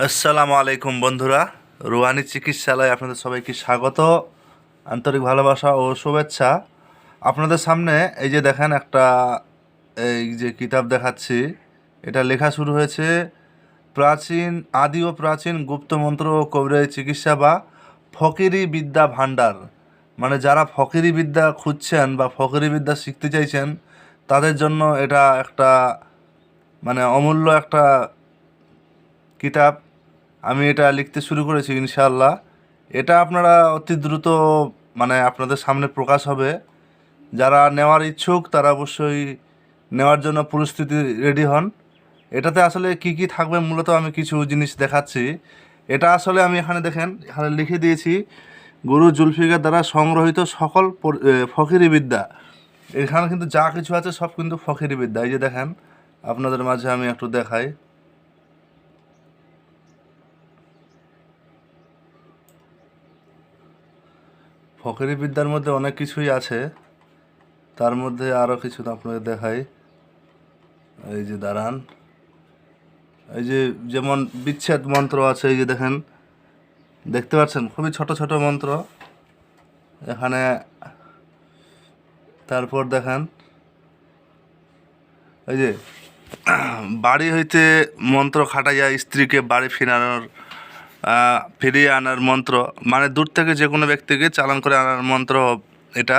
আসসালামু আলাইকুম বন্ধুরা, রুহানি চিকিৎসালয়ে আপনাদের সবাইকে স্বাগত, আন্তরিক ভালোবাসা ও শুভেচ্ছা। আপনাদের সামনে এই যে দেখেন একটা এই যে কিতাব দেখাচ্ছি, এটা লেখা শুরু হয়েছে প্রাচীন আদি ও প্রাচীন গুপ্তমন্ত্র ও কবিরাজি চিকিৎসা বা ফকিরি বিদ্যা ভাণ্ডার। মানে যারা ফকিরি বিদ্যা খুঁজছেন বা ফকিরি বিদ্যা শিখতে চাইছেন তাদের জন্য এটা একটা মানে অমূল্য একটা কিতাব। আমি এটা লিখতে শুরু করেছি ইনশাআল্লাহ। এটা আপনারা অতি দ্রুত মানে আপনাদের সামনে প্রকাশ হবে। যারা নেওয়ার ইচ্ছুক তারা অবশ্যই নেওয়ার জন্য পরিস্থিতি রেডি হন। এটাতে আসলে কি কি থাকবে মূলত আমি কিছু জিনিস দেখাচ্ছি। এটা আসলে আমি এখানে দেখেন, এখানে লিখে দিয়েছি গুরু জুলফিকার দ্বারা সংগ্রহীত সকল ফকিরি বিদ্যা। এখানে কিন্তু যা কিছু আছে সব কিন্তু ফকিরি বিদ্যা। এই যে দেখেন, আপনাদের মাঝে আমি একটু দেখাই। ফকিরি বিদ্যার মধ্যে অনেক কিছুই আছে, তার মধ্যে আরও কিছু আপনাদের দেখাই। এই যে দাঁড়ান, এই যে যেমন বিচ্ছেদ মন্ত্র আছে, এই যে দেখেন, দেখতে পাচ্ছেন খুবই ছোট ছোট মন্ত্র এখানে। তারপর দেখেন এই যে বাড়ি হইতে মন্ত্র খাটাইয়া স্ত্রীকে বাড়ি ফিরিয়ে আনার মন্ত্র, মানে দূর থেকে যে কোনো ব্যক্তিকে চালান করে আনার মন্ত্র। এটা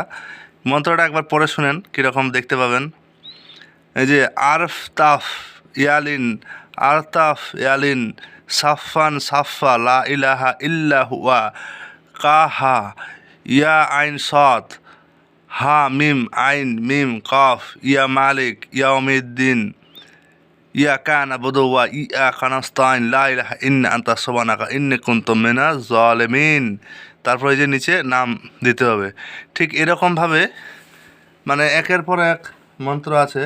মন্ত্রটা একবার পড়ে শুনেন, কীরকম দেখতে পাবেন। এই যে আরফ তাফ ইয়ালিন, আরতাফ ইয়ালিন, সাফান সাফা লা ইলাহা ইল্লা হুয়া, কাহা ইয়া আইন সৎ, হা মিম আইন মিম কফ, ইয়া মালিক ইয়াউমিদ্দিন, ইয়া কানা বদুয়া ইয়া কানাস্তাইন লা ইলাহা ইন্না আনতা সুবহানাকা ইন্নী কুনতু মিনাজ জালিমিন। তারপরে এই যে নিচে নাম দিতে হবে। ঠিক এরকমভাবে মানে একের পর এক মন্ত্র আছে,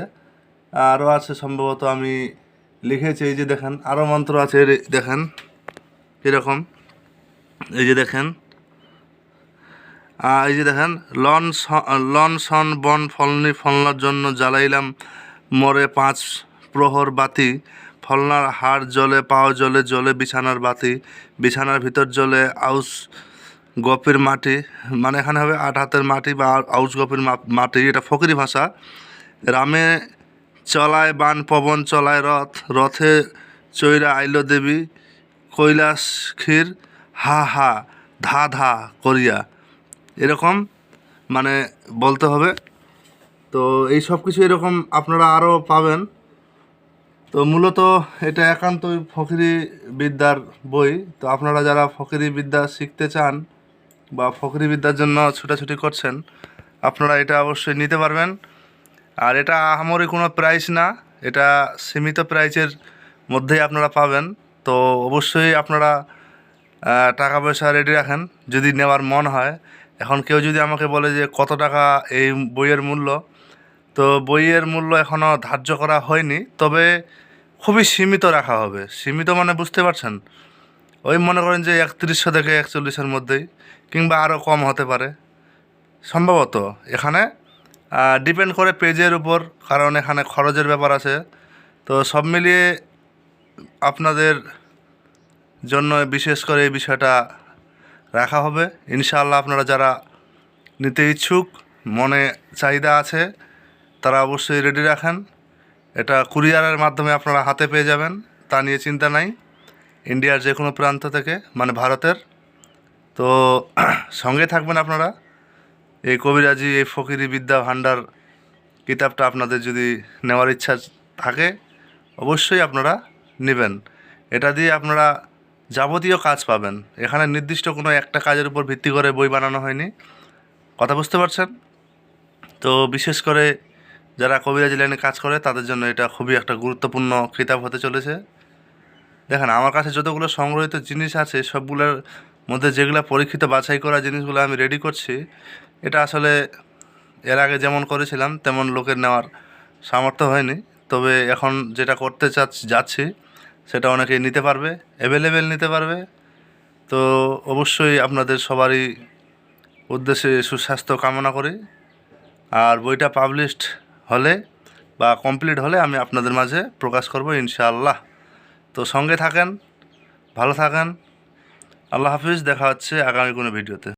আরও আছে সম্ভবত, আমি লিখেছি। এই যে দেখেন আরও মন্ত্র আছে, দেখেন কীরকম। এই যে দেখেন, এই যে দেখেন, লন সন বন ফলনি ফলনার জন্য জ্বালাইলাম মরে 5 প্রহর বাতি, ফলনার হাড় জলে পাও জলে জলে বিছানার বাতি, বিছানার ভিতর জলে আউস গপির মাটি। মানে এখানে হবে 8 হাতের মাটি বা আউস গপির মাটি, এটা ফকিরি ভাষা। রামে চলায় বান পবন চলায় রথ, রথে চৈরা আইল দেবী কৈলাস ক্ষীর, হা হা ধা ধা করিয়া। এরকম মানে বলতে হবে। তো এই সব কিছু এরকম আপনারা আরও পাবেন। তো মূলত এটা একান্তই ফকিরি বিদ্যার বই। তো আপনারা যারা ফকিরি বিদ্যা শিখতে চান বা ফকিরি বিদ্যার জন্য ছুটাছুটি করছেন, আপনারা এটা অবশ্যই নিতে পারবেন। আর এটা আহামরি কোনো প্রাইস না, এটা সীমিত প্রাইসের মধ্যেই আপনারা পাবেন। তো অবশ্যই আপনারা টাকা পয়সা রেডি রাখেন যদি নেওয়ার মন হয়। এখন কেউ যদি আমাকে বলে যে কত টাকা এই বইয়ের মূল্য, তো বইয়ের মূল্য এখনও ধার্য করা হয়নি, তবে খুবই সীমিত রাখা হবে। সীমিত মানে বুঝতে পারছেন, ওই মনে করেন যে 3100 থেকে 41-এর মধ্যেই, কিংবা আরও কম হতে পারে সম্ভবত। এখানে ডিপেন্ড করে পেজের উপর, কারণ এখানে খরচের ব্যাপার আছে। তো সব মিলিয়ে আপনাদের জন্য বিশেষ করে এই বিষয়টা রাখা হবে ইনশাআল্লাহ। আপনারা যারা নিতে ইচ্ছুক, মনে চাহিদা আছে, তারা অবশ্যই রেডি রাখেন। এটা কুরিয়ারের মাধ্যমে আপনারা হাতে পেয়ে যাবেন, তা নিয়ে চিন্তা নাই, ইন্ডিয়ার যে কোনো প্রান্ত থেকে, মানে ভারতের। তো সঙ্গে থাকবেন আপনারা। এই কবিরাজি, এই ফকিরি বিদ্যা ভাণ্ডার কিতাবটা আপনাদের যদি নেওয়ার ইচ্ছা থাকে অবশ্যই আপনারা নেবেন। এটা দিয়ে আপনারা যাবতীয় কাজ পাবেন। এখানে নির্দিষ্ট কোনো একটা কাজের উপর ভিত্তি করে বই বানানো হয়নি, কথা বুঝতে পারছেন? তো বিশেষ করে যারা কবিরাজি লাইনে কাজ করে তাদের জন্য এটা খুবই একটা গুরুত্বপূর্ণ কিতাব হতে চলেছে। দেখেন আমার কাছে যতগুলো সংগ্রহিত জিনিস আছে সবগুলোর মধ্যে যেগুলো পরীক্ষিত বাছাই করা জিনিসগুলো আমি রেডি করছি, এটা আসলে এর আগে যেমন করেছিলাম তেমন লোকের নেওয়ার সামর্থ্য হয়নি। তবে এখন যেটা করতে যাচ্ছি সেটা অনেকেই নিতে পারবে, অ্যাভেলেবেল নিতে পারবে। তো অবশ্যই আপনাদের সবারই উদ্দেশ্যে সুস্বাস্থ্য কামনা করি। আর বইটা পাবলিশড হলে বা কমপ্লিট হলে আমি আপনাদের মাঝে প্রকাশ করব ইনশাআল্লাহ। তো সঙ্গে থাকেন, ভালো থাকেন। আল্লাহ হাফিজ। দেখা হচ্ছে আগামী কোনো ভিডিওতে।